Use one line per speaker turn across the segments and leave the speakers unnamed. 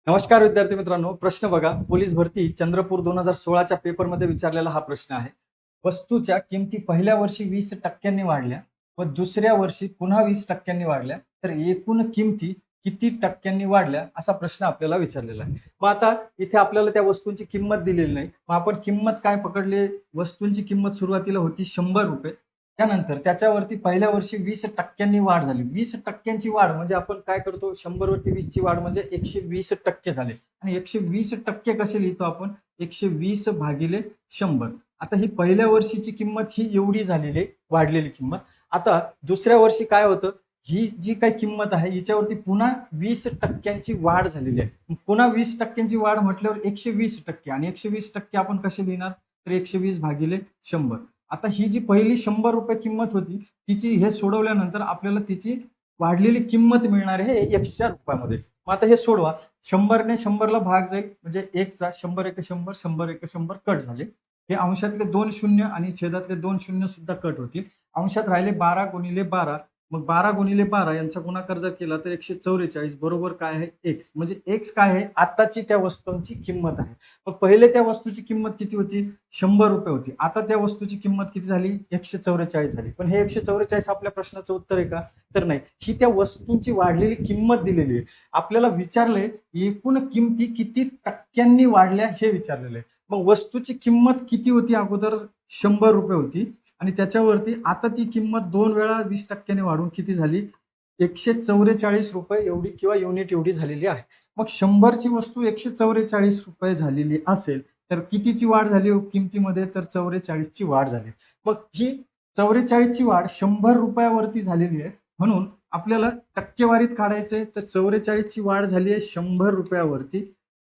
नमस्कार विद्यार्थी मित्रांनो, प्रश्न बघा. पोलीस भरती चंद्रपूर 2016च्या पेपरमध्ये विचारलेला हा प्रश्न आहे. वस्तूच्या किमती पहिल्या वर्षी 20% वाढल्या व दुसऱ्या वर्षी पुन्हा 20% वाढल्या, तर एकूण किमती किती टक्क्यांनी वाढल्या असा प्रश्न आपल्याला विचारलेला आहे. मग आता इथे आपल्याला त्या वस्तूंची किंमत दिलेली नाही. मग आपण किंमत काय पकडली? वस्तूंची किंमत सुरुवातीला होती ₹100. त्यानंतर त्याच्यावरती पहिल्या वर्षी 20% वाढ झाली. 20% वाढ म्हणजे आपण काय करतो? 100 वरती 20 वाढ म्हणजे 120% झाले. आणि 120% कसे लिहितो आपण? 120 भागिले 100. आता ही पहिल्या वर्षीची किंमत ही एवढी झालेली वाढलेली किंमत. आता दुसऱ्या वर्षी काय होतं? ही जी काही किंमत आहे हिच्यावरती पुन्हा 20% वाढ झालेली आहे. पुन्हा 20% वाढ म्हटल्यावर 120% आणि 120% आपण कसे लिहिणार? तर 120 भागिले 100. आता ही जी पहिली ₹100 किंमत होती, तिची हे सोडवल्यानंतर आपल्याला तिची वाढलेली किंमत मिळणार आहे ₹100 मध्ये. मग आता हे सोडवा. 100 ने 100 ला भाग जाईल म्हणजे 1 चा 100 1 100 100 1 100 कट झाले. हे अंशातले 2 शून्य आणि छेदातले 2 शून्य सुद्धा कट होतील. अंशात राहिले 12 गुणिले 12. मग 12 गुणिले 12 यांचा गुणाकार जर केला तर 144 बरोबर काय आहे? एक्स. म्हणजे एक्स काय आहे? आताची त्या वस्तूंची किंमत आहे. मग पहिले त्या वस्तूची किंमत किती होती? ₹100 होती. आता त्या वस्तूची किंमत किती झाली? 144 झाली. पण हे 144 आपल्या प्रश्नाचं उत्तर आहे का? तर नाही. ही त्या वस्तूंची वाढलेली किंमत दिलेली आहे. आपल्याला विचारलंय एकूण किमती किती टक्क्यांनी वाढल्या हे विचारलेलं आहे. मग वस्तूची किंमत किती होती? अगोदर ₹100 होती आणि त्याच्यावरती आता ती किंमत 2 वेळा 20% वाढून किती झाली? ₹144 एवढी किंवा युनिट एवढी झालेली आहे. मग 100 ची वस्तू ₹144 झालेली असेल तर कितीची वाढ झाली किमतीमध्ये? तर 44 ची वाढ झाली. मग ही 44 ची वाढ ₹100 वरती झालेली आहे. म्हणून आपल्याला टक्केवारीत काढायचंय तर 44 ची वाढ झाली आहे ₹100 वरती.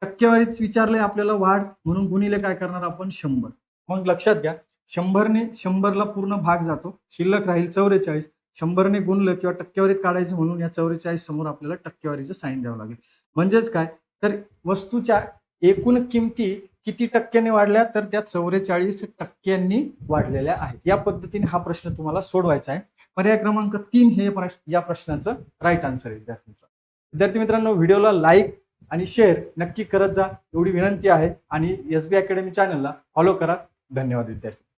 टक्केवारीत विचारलंय आपल्याला वाढ म्हणून गुणिले काय करणार आपण? 100. मग लक्षात घ्या 100 ने 100 ला पूर्ण भाग जातो. शिल्लक राहील 44. 100 ने गुणलं किंवा टक्केवारीत काढायचं म्हणून या 44 समोर आपल्याला टक्केवारीचं साइन द्यावं लागेल. म्हणजेच काय? तर वस्तूच्या एकूण किमती किती टक्क्यांनी वाढल्या? तर त्या 44% वाढलेल्या आहेत. या पद्धतीने हा प्रश्न तुम्हाला सोडवायचा आहे. पर्याय क्रमांक 3 हे या प्रश्नाचं राईट आन्सर आहे विद्यार्थी मित्रांनो. विद्यार्थी मित्रांनो, व्हिडिओला लाईक आणि शेअर नक्की करत जा एवढी विनंती आहे आणि एसबी अकॅडमी चॅनलला फॉलो करा. धन्यवाद विद्यार्थी.